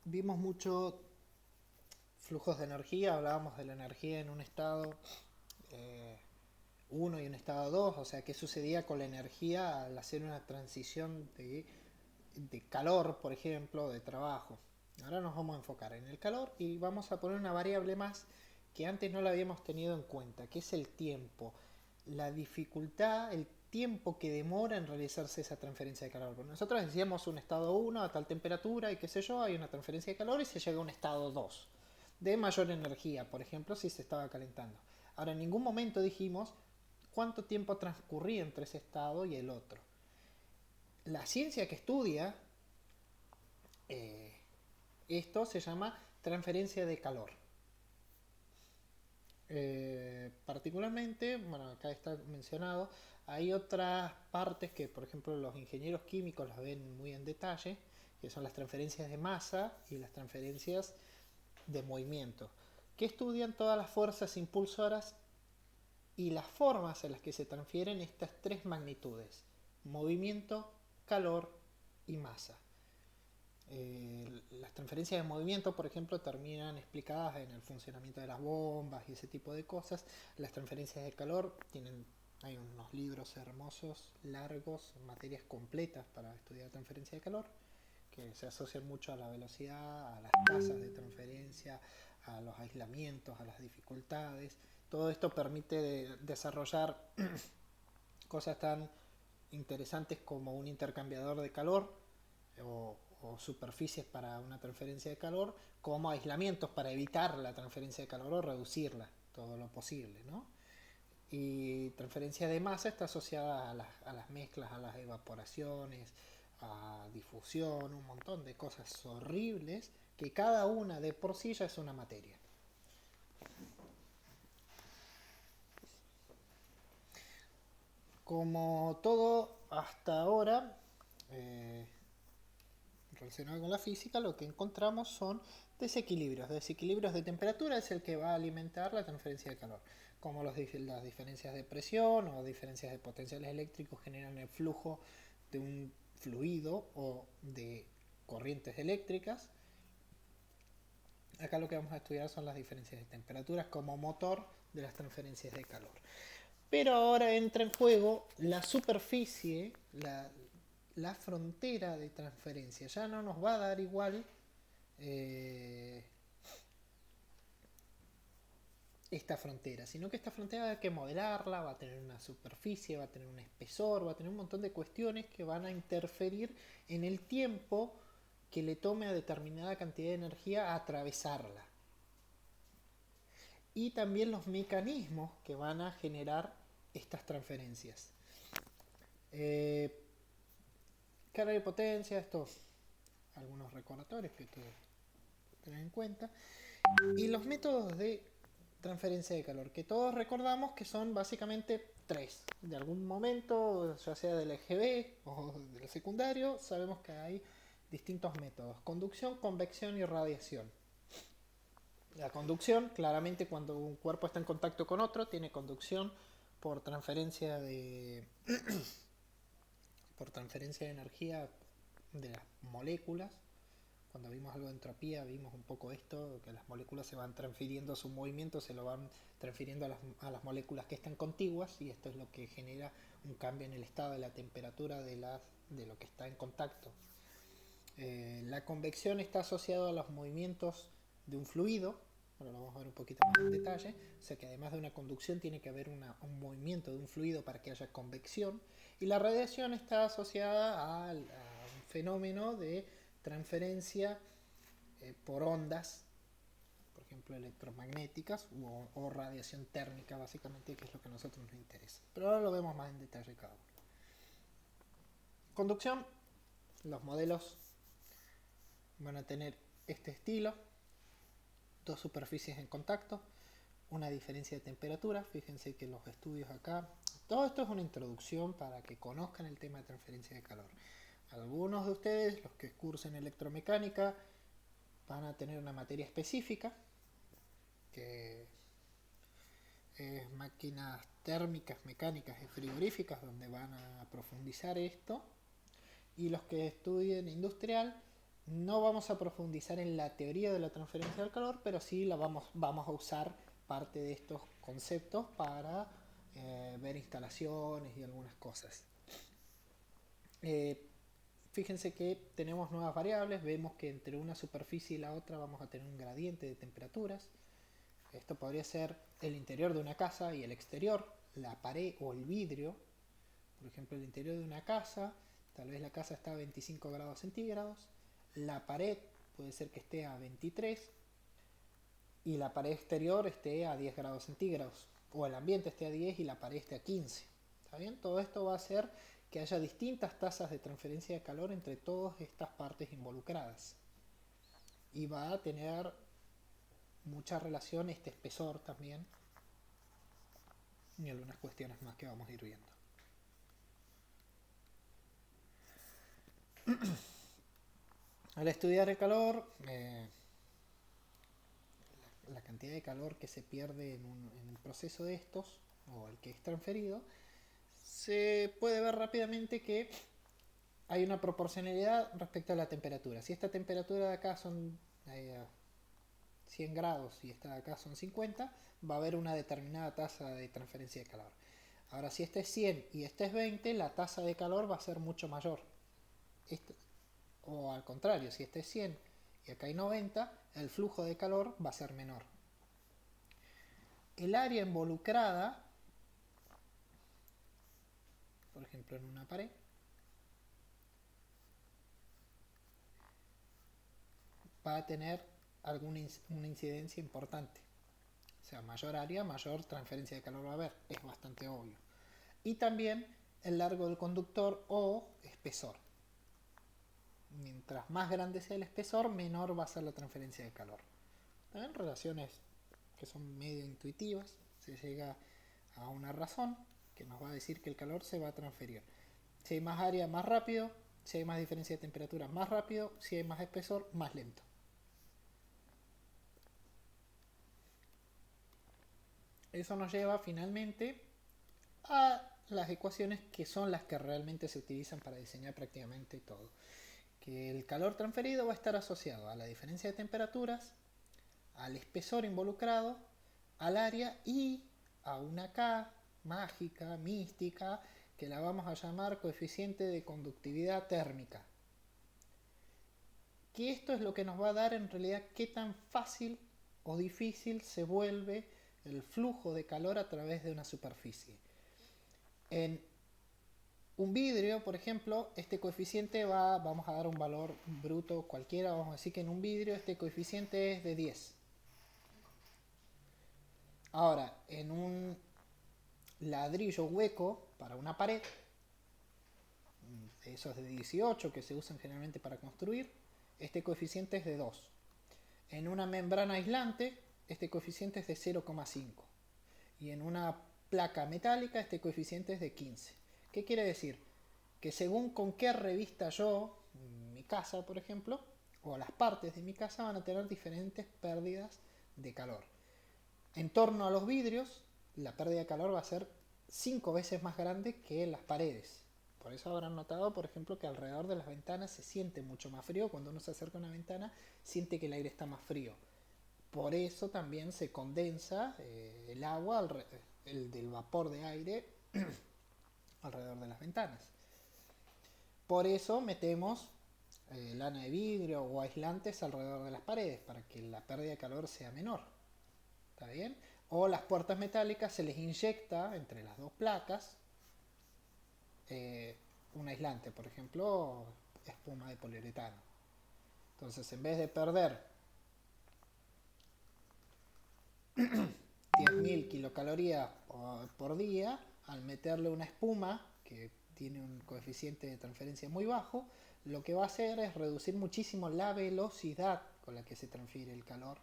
Vimos mucho flujos de energía, hablábamos de la energía en un estado eh, 1 y un estado 2, o sea, qué sucedía con la energía al hacer una transición de calor, por ejemplo, de trabajo. Ahora nos vamos a enfocar en el calor y vamos a poner una variable más que antes no la habíamos tenido en cuenta, que es el tiempo, la dificultad, el tiempo que demora en realizarse esa transferencia de calor. Porque nosotros decíamos un estado 1 a tal temperatura y qué sé yo, hay una transferencia de calor y se llega a un estado 2 de mayor energía, por ejemplo, si se estaba calentando. Ahora, en ningún momento dijimos cuánto tiempo transcurría entre ese estado y el otro. La ciencia que estudia eh, esto se llama transferencia de calor. Particularmente, bueno, acá está mencionado, hay otras partes que, por ejemplo, los ingenieros químicos las ven muy en detalle, que son las transferencias de masa y las transferencias de movimiento, que estudian todas las fuerzas impulsoras y las formas en las que se transfieren estas tres magnitudes: movimiento, calor y masa. Las transferencias de movimiento, por ejemplo, terminan explicadas en el funcionamiento de las bombas y ese tipo de cosas. Las transferencias de calor hay unos libros hermosos, largos, materias completas para estudiar transferencia de calor, que se asocian mucho a la velocidad, a las tasas de transferencia, a los aislamientos, a las dificultades. Todo esto permite desarrollar cosas tan interesantes como un intercambiador de calor o superficies para una transferencia de calor, como aislamientos para evitar la transferencia de calor o reducirla todo lo posible, ¿no? Y transferencia de masa está asociada a las mezclas, a las evaporaciones, a difusión, un montón de cosas horribles que cada una de por sí ya es una materia. Como todo hasta ahora relacionado con la física, lo que encontramos son desequilibrios. Desequilibrios de temperatura es el que va a alimentar la transferencia de calor. Como las diferencias de presión o diferencias de potenciales eléctricos generan el flujo de un fluido o de corrientes eléctricas. Acá lo que vamos a estudiar son las diferencias de temperaturas como motor de las transferencias de calor. Pero ahora entra en juego la superficie, la frontera de transferencia. Ya no nos va a dar igual eh, esta frontera, sino que esta frontera hay que modelarla, va a tener una superficie, va a tener un espesor, va a tener un montón de cuestiones que van a interferir en el tiempo que le tome a determinada cantidad de energía atravesarla. Y también los mecanismos que van a generar estas transferencias. Eh, Carga y potencia, estos algunos recordatorios que hay que tener en cuenta. Y los métodos de transferencia de calor, que todos recordamos que son básicamente tres. De algún momento, ya sea del EGB o del secundario, sabemos que hay distintos métodos: conducción, convección y radiación. La conducción, claramente cuando un cuerpo está en contacto con otro, tiene conducción por por transferencia de energía de las moléculas. Cuando vimos algo de entropía, vimos un poco esto, que las moléculas se van transfiriendo su movimiento, se lo van transfiriendo a las moléculas que están contiguas, y esto es lo que genera un cambio en el estado de la temperatura de lo que está en contacto. La convección está asociada a los movimientos de un fluido, bueno, lo vamos a ver un poquito más en detalle, o sea que además de una conducción tiene que haber un movimiento de un fluido para que haya convección. Y la radiación está asociada a un fenómeno de transferencia por ondas, por ejemplo electromagnéticas o radiación térmica, básicamente, que es lo que a nosotros nos interesa. Pero ahora lo vemos más en detalle cada uno. Conducción, los modelos van a tener este estilo: dos superficies en contacto, una diferencia de temperatura. Fíjense que los estudios acá, todo esto es una introducción para que conozcan el tema de transferencia de calor. Algunos de ustedes, los que cursen electromecánica, van a tener una materia específica que es máquinas térmicas, mecánicas y frigoríficas, donde van a profundizar esto. Y los que estudien industrial No vamos a profundizar en la teoría de la transferencia del calor, pero sí vamos a usar parte de estos conceptos para ver instalaciones y algunas cosas. Eh, Fíjense que tenemos nuevas variables, vemos que entre una superficie y la otra vamos a tener un gradiente de temperaturas. Esto podría ser el interior de una casa y el exterior, la pared o el vidrio. Por ejemplo, el interior de una casa, tal vez la casa está a 25 grados centígrados, la pared puede ser que esté a 23 y la pared exterior esté a 10 grados centígrados, o el ambiente esté a 10 y la pared esté a 15. ¿Está bien? Todo esto va a hacer que haya distintas tasas de transferencia de calor entre todas estas partes involucradas. Y va a tener mucha relación este espesor también y algunas cuestiones más que vamos a ir viendo. Al estudiar el calor, la cantidad de calor que se pierde en el proceso de estos, o el que es transferido, se puede ver rápidamente que hay una proporcionalidad respecto a la temperatura. Si esta temperatura de acá son 100 grados y esta de acá son 50, va a haber una determinada tasa de transferencia de calor. Ahora, si este es 100 y este es 20, la tasa de calor va a ser mucho mayor. O al contrario, si este es 100 y acá hay 90, el flujo de calor va a ser menor. El área involucrada, por ejemplo en una pared, va a tener una incidencia importante. O sea, mayor área, mayor transferencia de calor va a haber, es bastante obvio. Y también el largo del conductor o espesor. Mientras más grande sea el espesor, menor va a ser la transferencia de calor. También relaciones que son medio intuitivas, se llega a una razón que nos va a decir que el calor se va a transferir. Si hay más área, más rápido; si hay más diferencia de temperatura, más rápido; si hay más espesor, más lento. Eso nos lleva finalmente a las ecuaciones que son las que realmente se utilizan para diseñar prácticamente todo. Que el calor transferido va a estar asociado a la diferencia de temperaturas, al espesor involucrado, al área y a una K mágica, mística, que la vamos a llamar coeficiente de conductividad térmica. Que esto es lo que nos va a dar en realidad qué tan fácil o difícil se vuelve el flujo de calor a través de una superficie. En un vidrio, por ejemplo, este coeficiente vamos a dar un valor bruto cualquiera, vamos a decir que en un vidrio este coeficiente es de 10. Ahora, en un ladrillo hueco para una pared, esos de 18 que se usan generalmente para construir, este coeficiente es de 2. En una membrana aislante, este coeficiente es de 0,5. Y en una placa metálica, este coeficiente es de 15. ¿Qué quiere decir? Que según con qué revista yo, mi casa por ejemplo, o las partes de mi casa van a tener diferentes pérdidas de calor. En torno a los vidrios, la pérdida de calor va a ser 5 veces más grande que en las paredes. Por eso habrán notado, por ejemplo, que alrededor de las ventanas se siente mucho más frío. Cuando uno se acerca a una ventana, siente que el aire está más frío. Por eso también se condensa el agua, del vapor de aire, alrededor de las ventanas. Por eso metemos lana de vidrio o aislantes alrededor de las paredes, para que la pérdida de calor sea menor. ¿Está bien? O las puertas metálicas se les inyecta entre las dos placas un aislante, por ejemplo, espuma de poliuretano. Entonces, en vez de perder 10.000 kilocalorías por día, al meterle una espuma que tiene un coeficiente de transferencia muy bajo, lo que va a hacer es reducir muchísimo la velocidad con la que se transfiere el calor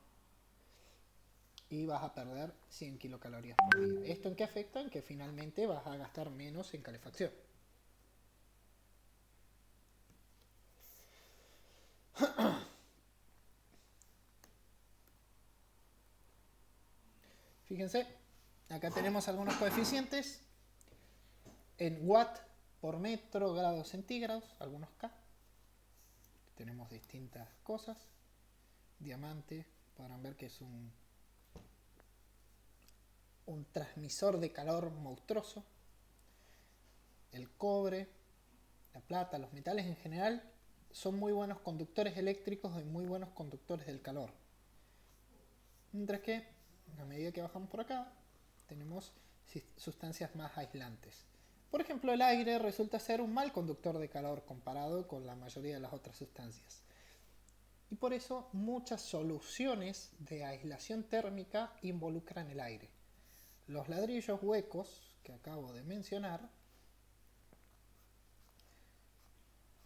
y vas a perder 100 kilocalorías por día. ¿Esto en qué afecta? En que finalmente vas a gastar menos en calefacción. Fíjense, acá tenemos algunos coeficientes en watt por metro, grados centígrados, algunos K. tenemos distintas cosas. Diamante, podrán ver que es un transmisor de calor monstruoso. El cobre, la plata, los metales en general son muy buenos conductores eléctricos y muy buenos conductores del calor. Mientras que, a medida que bajamos por acá, tenemos sustancias más aislantes. Por ejemplo, el aire resulta ser un mal conductor de calor comparado con la mayoría de las otras sustancias. Y por eso muchas soluciones de aislación térmica involucran el aire. Los ladrillos huecos que acabo de mencionar,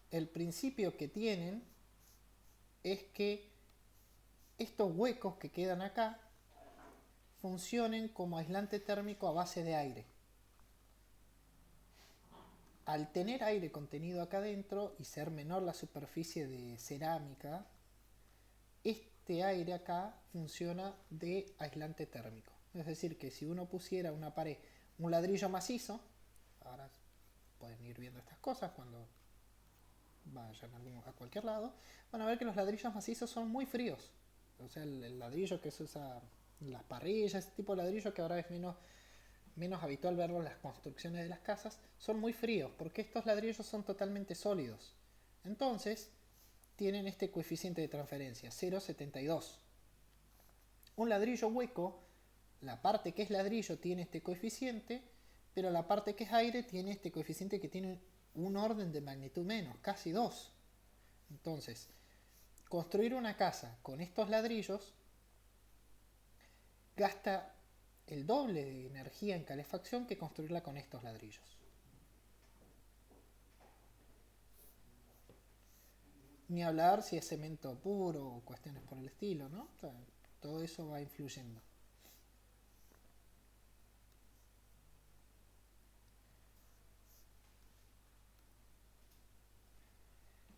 el principio que tienen es que estos huecos que quedan acá funcionen como aislante térmico a base de aire. Al tener aire contenido acá adentro y ser menor la superficie de cerámica, este aire acá funciona de aislante térmico. Es decir, que si uno pusiera una pared, un ladrillo macizo, ahora pueden ir viendo estas cosas cuando vayan a cualquier lado, van a ver que los ladrillos macizos son muy fríos. O sea, el ladrillo que se usa en las parrillas, ese tipo de ladrillo que ahora es menos habitual verlo en las construcciones de las casas, son muy fríos porque estos ladrillos son totalmente sólidos. Entonces, tienen este coeficiente de transferencia, 0,72. Un ladrillo hueco, la parte que es ladrillo tiene este coeficiente, pero la parte que es aire tiene este coeficiente que tiene un orden de magnitud menos, casi 2. Entonces, construir una casa con estos ladrillos gasta el doble de energía en calefacción que construirla con estos ladrillos. Ni hablar si es cemento puro o cuestiones por el estilo, ¿no? O sea, todo eso va influyendo.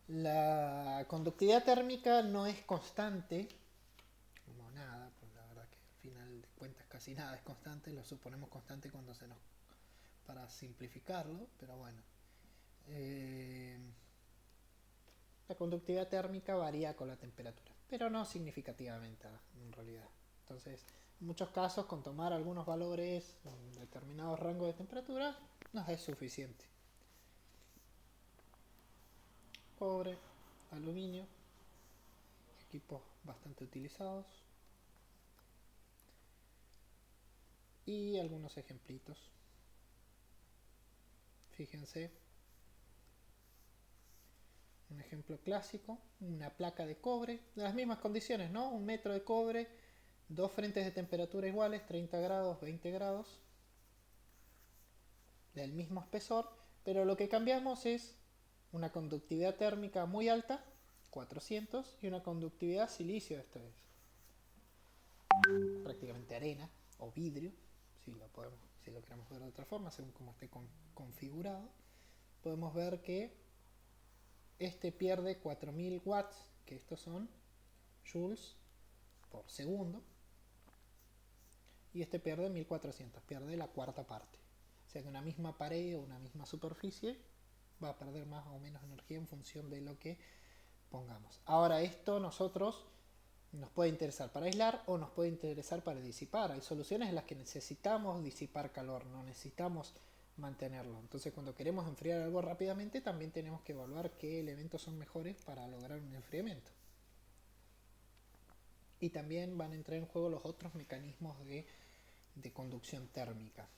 La conductividad térmica no es constante, como nada, pues la verdad que al final de cuentas casi nada es constante, lo suponemos constante cuando se nos... para simplificarlo, pero bueno. La conductividad térmica varía con la temperatura, pero no significativamente en realidad. Entonces, en muchos casos, con tomar algunos valores en determinados rangos de temperatura, nos es suficiente. Cobre, aluminio, equipos bastante utilizados. Y algunos ejemplitos. Fíjense, un ejemplo clásico, una placa de cobre, de las mismas condiciones, ¿no? Un metro de cobre, dos frentes de temperatura iguales, 30 grados, 20 grados, del mismo espesor, pero lo que cambiamos es una conductividad térmica muy alta, 400, y una conductividad silicio, esto es prácticamente arena o vidrio, si lo queremos ver de otra forma, según cómo esté configurado. Podemos ver que este pierde 4000 watts, que estos son joules por segundo, y este pierde 1400, pierde la cuarta parte. O sea que una misma pared o una misma superficie va a perder más o menos energía en función de lo que pongamos. Ahora, esto nosotros nos puede interesar para aislar o nos puede interesar para disipar. Hay soluciones en las que necesitamos disipar calor, no necesitamos mantenerlo. Entonces, cuando queremos enfriar algo rápidamente, también tenemos que evaluar qué elementos son mejores para lograr un enfriamiento. Y también van a entrar en juego los otros mecanismos de conducción térmica.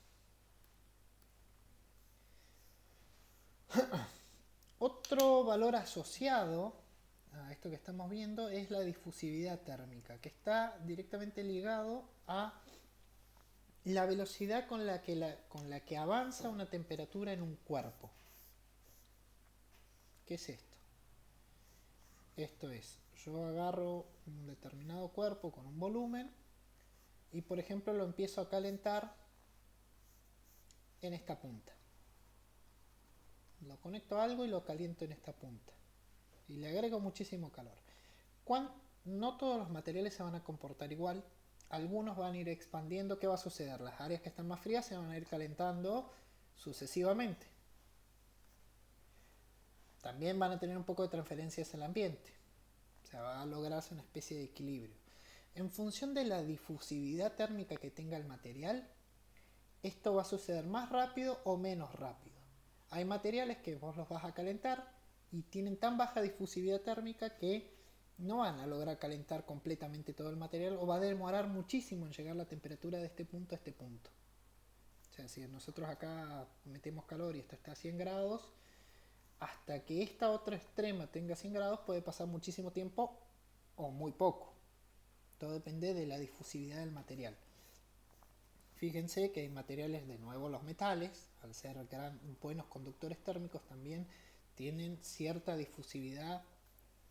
Otro valor asociado a esto que estamos viendo es la difusividad térmica, que está directamente ligado a la velocidad con la que avanza una temperatura en un cuerpo. ¿Qué es esto? Esto es, yo agarro un determinado cuerpo con un volumen y por ejemplo lo empiezo a calentar en esta punta. Lo conecto a algo y lo caliento en esta punta. Y le agrego muchísimo calor. No todos los materiales se van a comportar igual. Algunos van a ir expandiendo. ¿Qué va a suceder? Las áreas que están más frías se van a ir calentando sucesivamente. también van a tener un poco de transferencias al ambiente. O sea, va a lograrse una especie de equilibrio. En función de la difusividad térmica que tenga el material, esto va a suceder más rápido o menos rápido. Hay materiales que vos los vas a calentar y tienen tan baja difusividad térmica que no van a lograr calentar completamente todo el material, o va a demorar muchísimo en llegar la temperatura de este punto a este punto. O sea, si nosotros acá metemos calor y esto está a 100 grados, hasta que esta otra extrema tenga 100 grados puede pasar muchísimo tiempo o muy poco. Todo depende de la difusividad del material. Fíjense que hay materiales, de nuevo los metales, al ser buenos conductores térmicos, también tienen cierta difusividad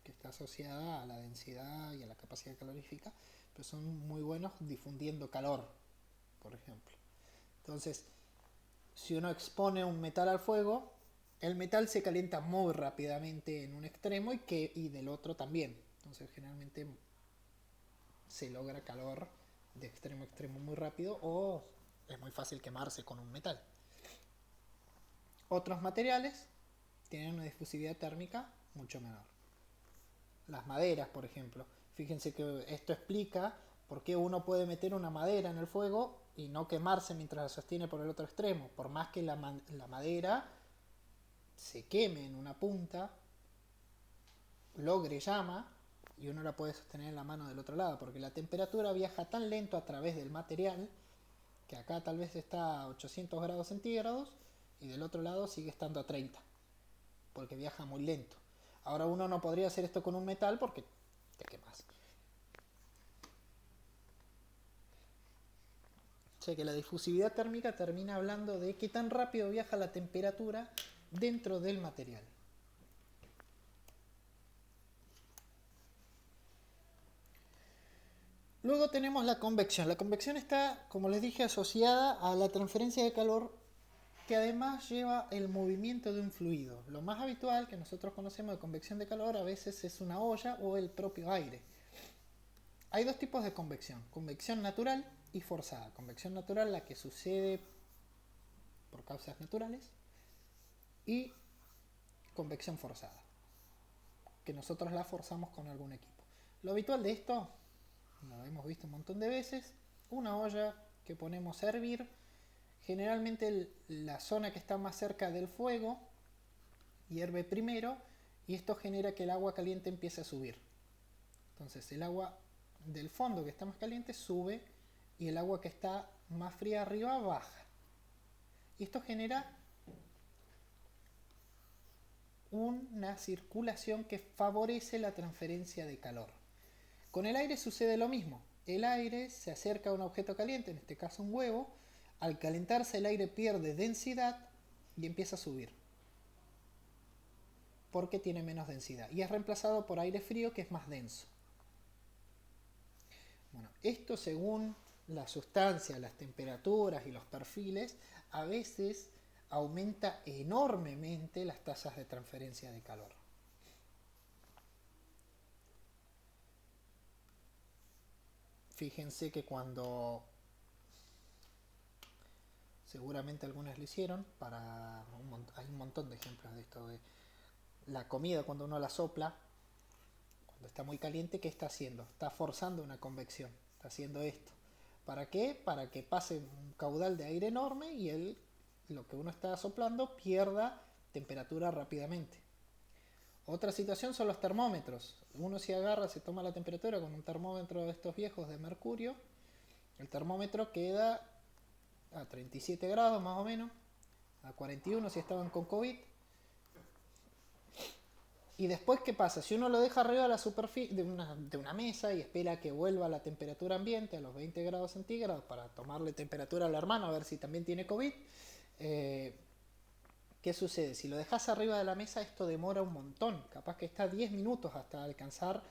que está asociada a la densidad y a la capacidad calorífica, pero son muy buenos difundiendo calor, por ejemplo. Entonces, si uno expone un metal al fuego, el metal se calienta muy rápidamente en un extremo y del otro también. Entonces, generalmente se logra calor de extremo a extremo muy rápido, o es muy fácil quemarse con un metal. Otros materiales tienen una difusividad térmica mucho menor. Las maderas, por ejemplo. Fíjense que esto explica por qué uno puede meter una madera en el fuego y no quemarse mientras la sostiene por el otro extremo. Por más que la madera se queme en una punta, logre llama, y uno la puede sostener en la mano del otro lado, porque la temperatura viaja tan lento a través del material que acá tal vez está a 800 grados centígrados y del otro lado sigue estando a 30, porque viaja muy lento. Ahora uno no podría hacer esto con un metal porque te quemas. O sea que la difusividad térmica termina hablando de qué tan rápido viaja la temperatura dentro del material. Luego tenemos la convección. La convección está, como les dije, asociada a la transferencia de calor, que además lleva el movimiento de un fluido. Lo más habitual que nosotros conocemos de convección de calor a veces es una olla o el propio aire. Hay dos tipos de convección natural y forzada. Convección natural, la que sucede por causas naturales, y convección forzada, que nosotros la forzamos con algún equipo. Lo habitual de esto, lo hemos visto un montón de veces, una olla que ponemos a hervir, generalmente la zona que está más cerca del fuego hierve primero, y esto genera que el agua caliente empiece a subir. Entonces el agua del fondo, que está más caliente, sube, y el agua que está más fría arriba baja. Y esto genera una circulación que favorece la transferencia de calor. Con el aire sucede lo mismo. El aire se acerca a un objeto caliente, en este caso un huevo. Al calentarse el aire pierde densidad y empieza a subir, porque tiene menos densidad, y es reemplazado por aire frío, que es más denso. Bueno, esto, según la sustancia, las temperaturas y los perfiles, a veces aumenta enormemente las tasas de transferencia de calor. Fíjense que cuando, seguramente algunas lo hicieron, hay un montón de ejemplos de esto, de la comida cuando uno la sopla, cuando está muy caliente, ¿qué está haciendo? Está forzando una convección, está haciendo esto. ¿Para qué? Para que pase un caudal de aire enorme y lo que uno está soplando pierda temperatura rápidamente. Otra situación son los termómetros. Uno se agarra, se toma la temperatura con un termómetro de estos viejos de mercurio. El termómetro queda a 37 grados más o menos, a 41 si estaban con COVID. Y después, ¿qué pasa? Si uno lo deja arriba de la superficie de una mesa y espera que vuelva a la temperatura ambiente, a los 20 grados centígrados, para tomarle temperatura al hermano a ver si también tiene COVID, ¿qué sucede? Si lo dejas arriba de la mesa, esto demora un montón. Capaz que está 10 minutos hasta alcanzar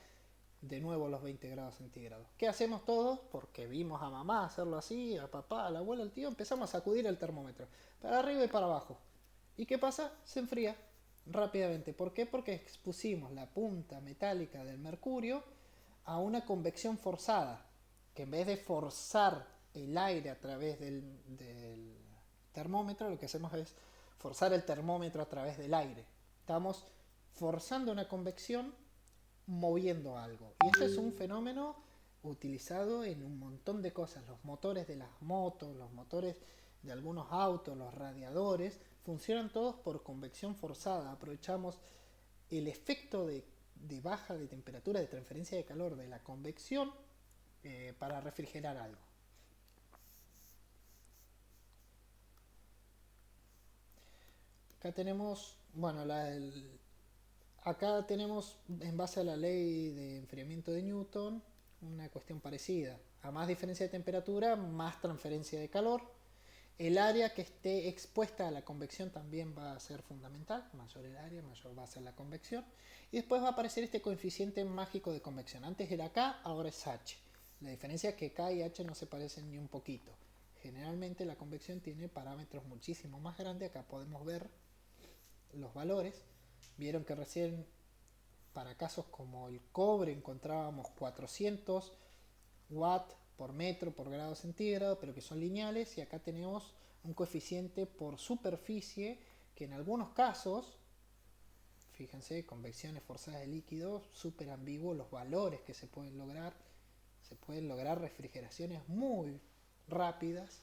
de nuevo los 20 grados centígrados. ¿Qué hacemos todos? Porque vimos a mamá hacerlo así, a papá, a la abuela, al tío, empezamos a sacudir el termómetro, para arriba y para abajo. ¿Y qué pasa? Se enfría rápidamente. ¿Por qué? Porque expusimos la punta metálica del mercurio a una convección forzada, que en vez de forzar el aire a través del termómetro, lo que hacemos es forzar el termómetro a través del aire. Estamos forzando una convección, moviendo algo. Y ese es un fenómeno utilizado en un montón de cosas. Los motores de las motos, los motores de algunos autos, los radiadores, funcionan todos por convección forzada. Aprovechamos el efecto de baja de temperatura, de transferencia de calor de la convección para refrigerar algo. Acá tenemos, bueno, acá tenemos en base a la ley de enfriamiento de Newton una cuestión parecida. A más diferencia de temperatura, más transferencia de calor. El área que esté expuesta a la convección también va a ser fundamental. Mayor el área, mayor va a ser la convección. Y después va a aparecer este coeficiente mágico de convección. Antes era K, ahora es H. La diferencia es que K y H no se parecen ni un poquito. Generalmente la convección tiene parámetros muchísimo más grandes. Acá podemos ver los valores. Vieron que recién para casos como el cobre encontrábamos 400 watts por metro por grado centígrado, pero que son lineales, y acá tenemos un coeficiente por superficie que en algunos casos, fíjense, convecciones forzadas de líquidos, súper ambiguos los valores que se pueden lograr refrigeraciones muy rápidas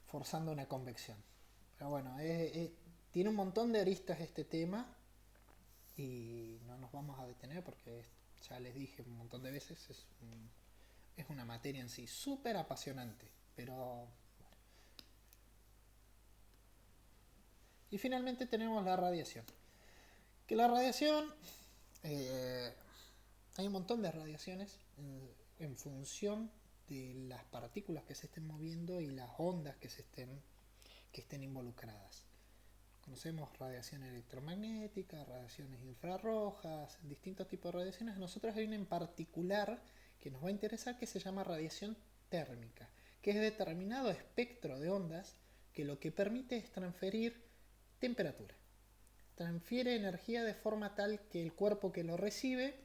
forzando una convección. Pero bueno, tiene un montón de aristas este tema y no nos vamos a detener porque ya les dije un montón de veces, es una materia en sí súper apasionante, pero bueno. Y finalmente tenemos la radiación. Que la radiación, hay un montón de radiaciones en función de las partículas que se estén moviendo y las ondas que estén involucradas. Conocemos radiación electromagnética, radiaciones infrarrojas, distintos tipos de radiaciones. A nosotros hay una en particular que nos va a interesar que se llama radiación térmica, que es determinado espectro de ondas que lo que permite es transferir temperatura. Transfiere energía de forma tal que el cuerpo que lo recibe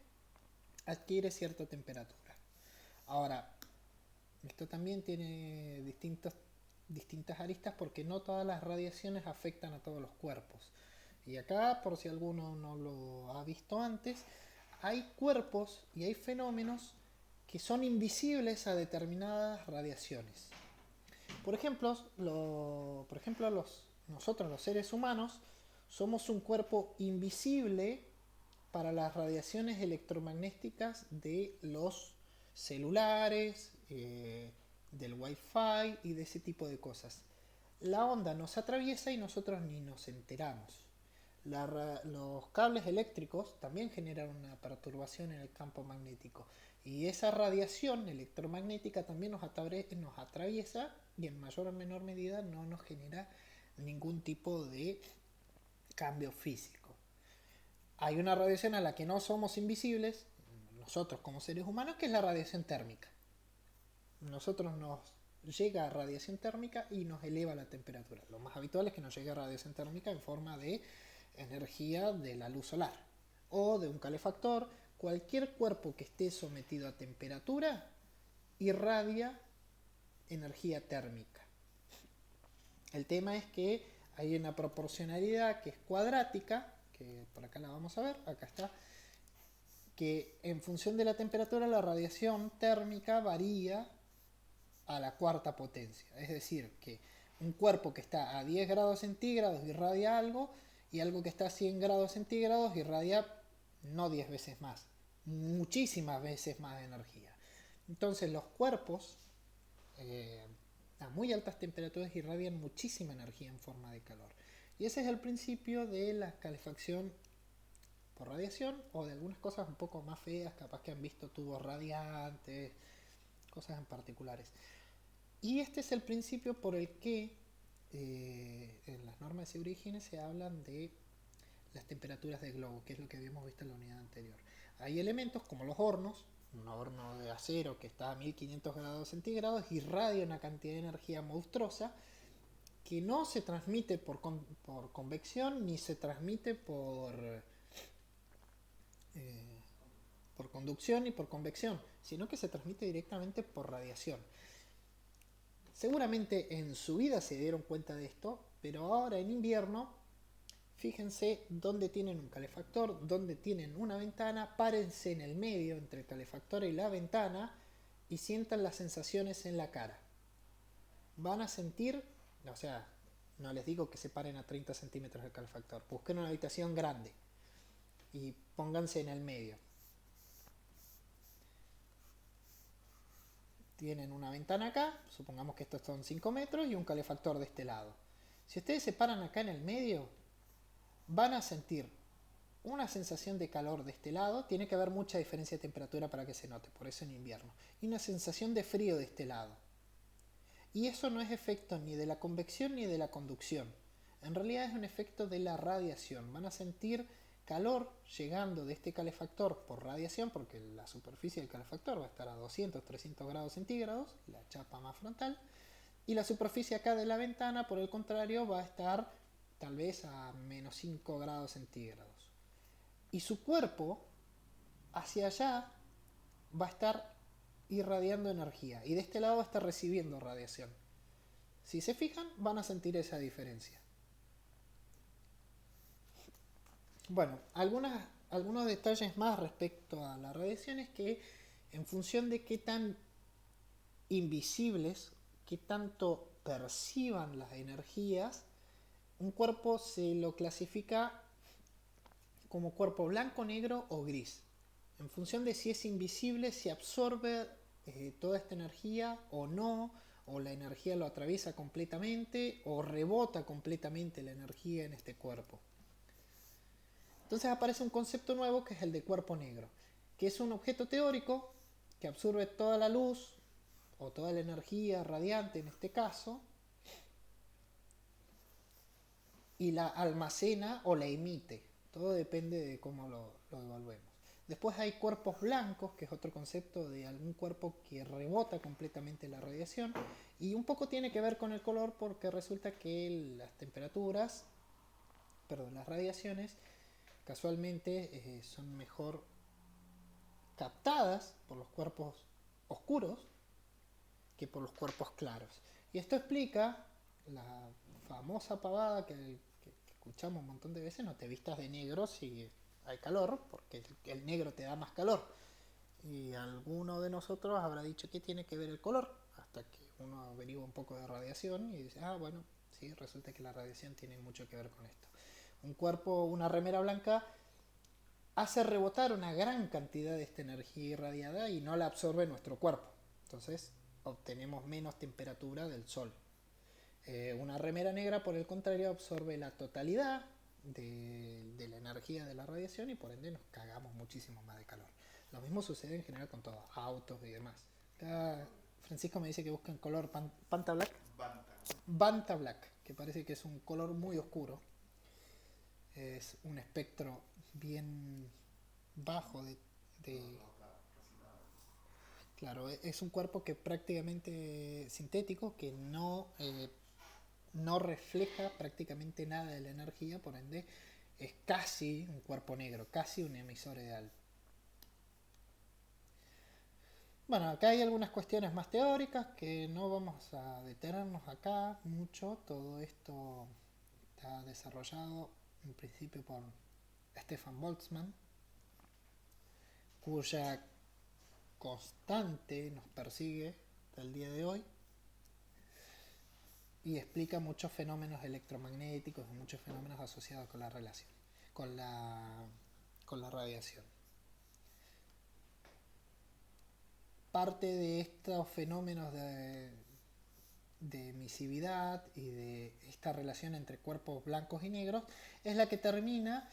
adquiere cierta temperatura. Ahora, esto también tiene distintas aristas porque no todas las radiaciones afectan a todos los cuerpos. Y acá, por si alguno no lo ha visto antes, hay cuerpos y hay fenómenos que son invisibles a determinadas radiaciones. Por ejemplo, nosotros los seres humanos somos un cuerpo invisible para las radiaciones electromagnéticas de los celulares, del wifi y de ese tipo de cosas. La onda nos atraviesa y nosotros ni nos enteramos. Los cables eléctricos también generan una perturbación en el campo magnético y esa radiación electromagnética también nos atraviesa y en mayor o menor medida no nos genera ningún tipo de cambio físico. Hay una radiación a la que no somos invisibles, nosotros como seres humanos, que es la radiación térmica. Nosotros nos llega radiación térmica y nos eleva la temperatura. Lo más habitual es que nos llegue radiación térmica en forma de energía de la luz solar o de un calefactor. Cualquier cuerpo que esté sometido a temperatura irradia energía térmica. El tema es que hay una proporcionalidad que es cuadrática, que por acá la vamos a ver, acá está, que en función de la temperatura la radiación térmica varía a la cuarta potencia. Es decir, que un cuerpo que está a 10 grados centígrados irradia algo y algo que está a 100 grados centígrados irradia no 10 veces más, muchísimas veces más energía. Entonces los cuerpos a muy altas temperaturas irradian muchísima energía en forma de calor. Y ese es el principio de la calefacción por radiación o de algunas cosas un poco más feas, capaz que han visto tubos radiantes, cosas en particulares. Y este es el principio por el que en las normas de seguridad y higiene se hablan de las temperaturas de globo, que es lo que habíamos visto en la unidad anterior. Hay elementos como los hornos, un horno de acero que está a 1500 grados centígrados, irradia una cantidad de energía monstruosa que no se transmite por convección ni se transmite por conducción ni por convección, sino que se transmite directamente por radiación. Seguramente en su vida se dieron cuenta de esto, pero ahora en invierno fíjense dónde tienen un calefactor, dónde tienen una ventana, párense en el medio entre el calefactor y la ventana y sientan las sensaciones en la cara. Van a sentir, o sea, no les digo que se paren a 30 centímetros del calefactor, busquen una habitación grande y pónganse en el medio. Tienen una ventana acá, supongamos que estos son 5 metros y un calefactor de este lado. Si ustedes se paran acá en el medio, van a sentir una sensación de calor de este lado, tiene que haber mucha diferencia de temperatura para que se note, por eso en invierno, y una sensación de frío de este lado. Y eso no es efecto ni de la convección ni de la conducción, en realidad es un efecto de la radiación. Van a sentir calor llegando de este calefactor por radiación, porque la superficie del calefactor va a estar a 200, 300 grados centígrados, la chapa más frontal, y la superficie acá de la ventana, por el contrario, va a estar tal vez a menos 5 grados centígrados. Y su cuerpo hacia allá va a estar irradiando energía y de este lado va a estar recibiendo radiación. Si se fijan, van a sentir esa diferencia. Bueno, algunos detalles más respecto a la radiación es que en función de qué tan invisibles, qué tanto perciban las energías, un cuerpo se lo clasifica como cuerpo blanco, negro o gris. En función de si es invisible, si absorbe toda esta energía o no, o la energía lo atraviesa completamente o rebota completamente la energía en este cuerpo. Entonces aparece un concepto nuevo que es el de cuerpo negro, que es un objeto teórico que absorbe toda la luz o toda la energía radiante en este caso y la almacena o la emite. Todo depende de cómo lo evaluemos. Después hay cuerpos blancos, que es otro concepto de algún cuerpo que rebota completamente la radiación y un poco tiene que ver con el color porque resulta que las temperaturas, las radiaciones casualmente son mejor captadas por los cuerpos oscuros que por los cuerpos claros. Y esto explica la famosa pavada que escuchamos un montón de veces: no te vistas de negro si hay calor, porque el negro te da más calor. Y alguno de nosotros habrá dicho que tiene que ver el color, hasta que uno averigua un poco de radiación y dice, bueno, sí, resulta que la radiación tiene mucho que ver con esto. Un cuerpo, una remera blanca, hace rebotar una gran cantidad de esta energía irradiada y no la absorbe nuestro cuerpo. Entonces obtenemos menos temperatura del sol. Una remera negra, por el contrario, absorbe la totalidad de la energía de la radiación y por ende nos cagamos muchísimo más de calor. Lo mismo sucede en general con todos, autos y demás. Acá Francisco me dice que buscan color Panta Black. Banta Black, que parece que es un color muy oscuro. Es un espectro bien bajo de claro, es un cuerpo que prácticamente sintético, que no refleja prácticamente nada de la energía, por ende es casi un cuerpo negro, casi un emisor ideal. Bueno, acá hay algunas cuestiones más teóricas que no vamos a detenernos acá mucho. Todo esto está desarrollado en principio por Stefan Boltzmann, cuya constante nos persigue hasta el día de hoy y explica muchos fenómenos electromagnéticos y muchos fenómenos asociados con la relación, con la radiación. Parte de estos fenómenos de emisividad y de esta relación entre cuerpos blancos y negros es la que termina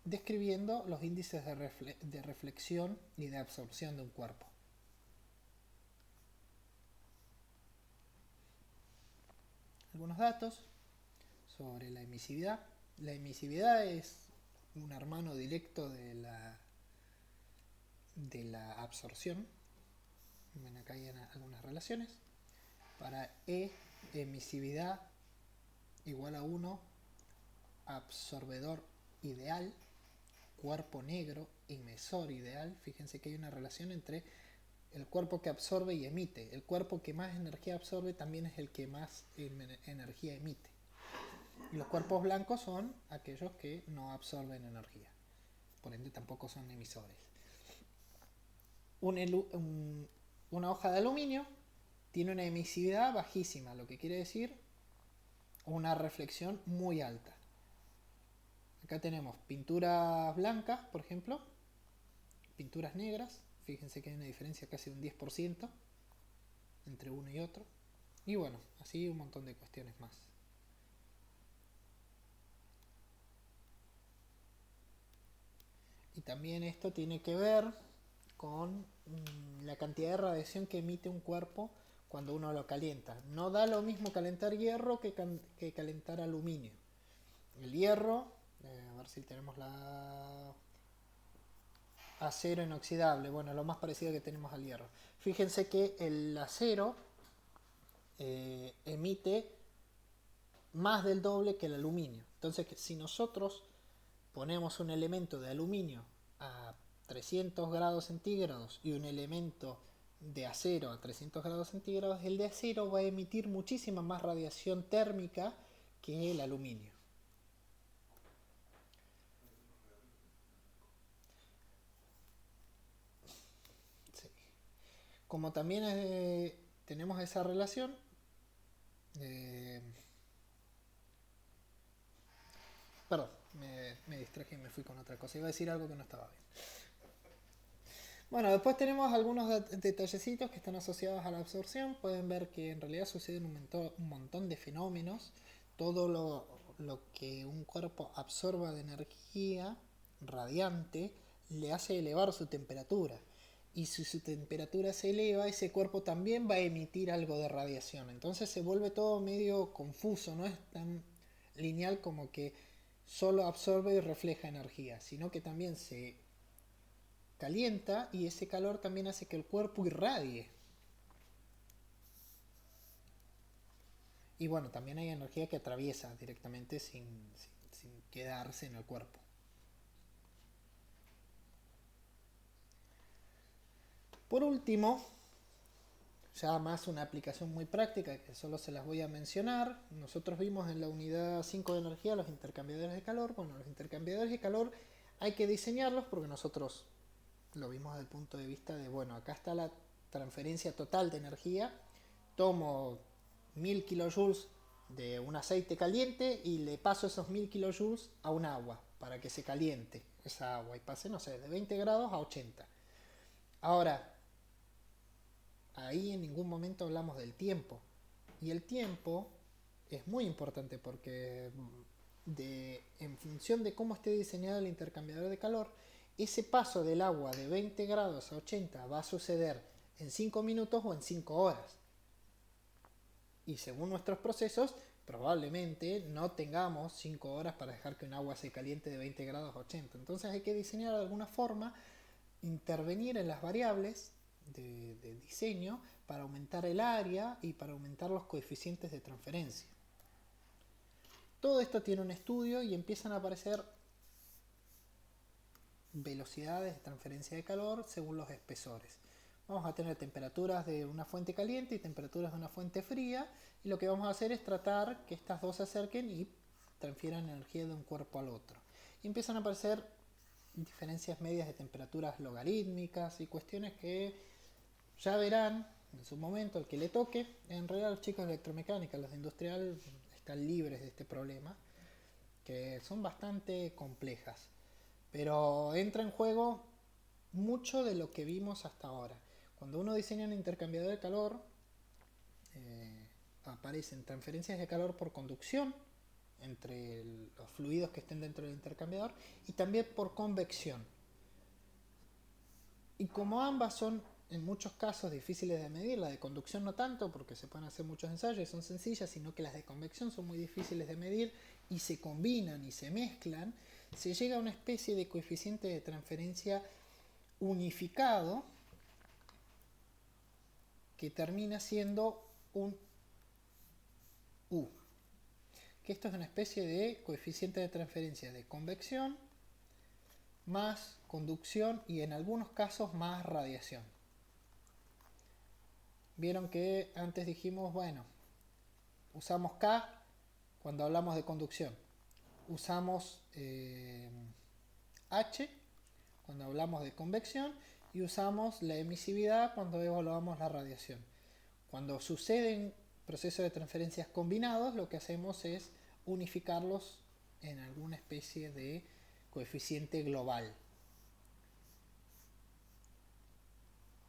describiendo los índices de reflexión y de absorción de un cuerpo. Algunos datos sobre la emisividad. La emisividad es un hermano directo de la absorción. Ven, acá hay algunas relaciones. Para E, emisividad igual a 1, absorbedor ideal, cuerpo negro, emisor ideal. Fíjense que hay una relación entre el cuerpo que absorbe y emite. El cuerpo que más energía absorbe también es el que más energía emite. Y los cuerpos blancos son aquellos que no absorben energía, por ende tampoco son emisores. Una hoja de aluminio tiene una emisividad bajísima, lo que quiere decir una reflexión muy alta. Acá tenemos pinturas blancas, por ejemplo, pinturas negras. Fíjense que hay una diferencia casi de un 10% entre uno y otro. Y bueno, así un montón de cuestiones más. Y también esto tiene que ver con la cantidad de radiación que emite un cuerpo cuando uno lo calienta. No da lo mismo calentar hierro que calentar aluminio. El hierro, a ver si tenemos la acero inoxidable, bueno, lo más parecido que tenemos al hierro. Fíjense que el acero emite más del doble que el aluminio. Entonces, si nosotros ponemos un elemento de aluminio a 300 grados centígrados y un elemento de acero a 300 grados centígrados, el de acero va a emitir muchísima más radiación térmica que el aluminio. Sí. Como también tenemos esa relación, eh, perdón, me distraje y me fui con otra cosa. Iba a decir algo que no estaba bien. Bueno, después tenemos algunos detallecitos que están asociados a la absorción. Pueden ver que en realidad suceden un montón de fenómenos. Todo lo que un cuerpo absorba de energía radiante le hace elevar su temperatura. Y si su temperatura se eleva, ese cuerpo también va a emitir algo de radiación. Entonces se vuelve todo medio confuso, no es tan lineal como que solo absorbe y refleja energía, sino que también se calienta y ese calor también hace que el cuerpo irradie. Y bueno, también hay energía que atraviesa directamente sin quedarse en el cuerpo. Por último, ya más una aplicación muy práctica que solo se las voy a mencionar. Nosotros vimos en la unidad 5 de energía los intercambiadores de calor. Bueno, los intercambiadores de calor hay que diseñarlos porque nosotros lo vimos desde el punto de vista de, bueno, acá está la transferencia total de energía. Tomo 1000 kilojoules de un aceite caliente y le paso esos 1000 kilojoules a un agua para que se caliente esa agua y pase, no sé, de 20 grados a 80. Ahora, ahí en ningún momento hablamos del tiempo. Y el tiempo es muy importante porque en función de cómo esté diseñado el intercambiador de calor, ese paso del agua de 20 grados a 80 va a suceder en 5 minutos o en 5 horas. Y según nuestros procesos, probablemente no tengamos 5 horas para dejar que un agua se caliente de 20 grados a 80. Entonces hay que diseñar de alguna forma, intervenir en las variables de diseño para aumentar el área y para aumentar los coeficientes de transferencia. Todo esto tiene un estudio y empiezan a aparecer velocidades de transferencia de calor según los espesores. Vamos a tener temperaturas de una fuente caliente y temperaturas de una fuente fría, y lo que vamos a hacer es tratar que estas dos se acerquen y transfieran energía de un cuerpo al otro. Y empiezan a aparecer diferencias medias de temperaturas logarítmicas y cuestiones que ya verán en su momento el que le toque. En realidad los chicos de electromecánica, los de industrial, están libres de este problema, que son bastante complejas. Pero entra en juego mucho de lo que vimos hasta ahora. Cuando uno diseña un intercambiador de calor, aparecen transferencias de calor por conducción entre los fluidos que estén dentro del intercambiador y también por convección. Y como ambas son en muchos casos difíciles de medir, la de conducción no tanto porque se pueden hacer muchos ensayos y son sencillas, sino que las de convección son muy difíciles de medir y se combinan y se mezclan, se llega a una especie de coeficiente de transferencia unificado que termina siendo un U, que esto es una especie de coeficiente de transferencia de convección más conducción y en algunos casos más radiación. Vieron que antes dijimos, bueno, usamos K cuando hablamos de conducción. Usamos H cuando hablamos de convección y usamos la emisividad cuando evaluamos la radiación. Cuando suceden procesos de transferencias combinados, lo que hacemos es unificarlos en alguna especie de coeficiente global.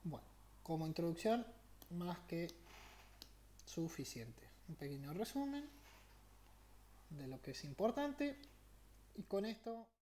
Bueno, como introducción, más que suficiente. Un pequeño resumen de lo que es importante y con esto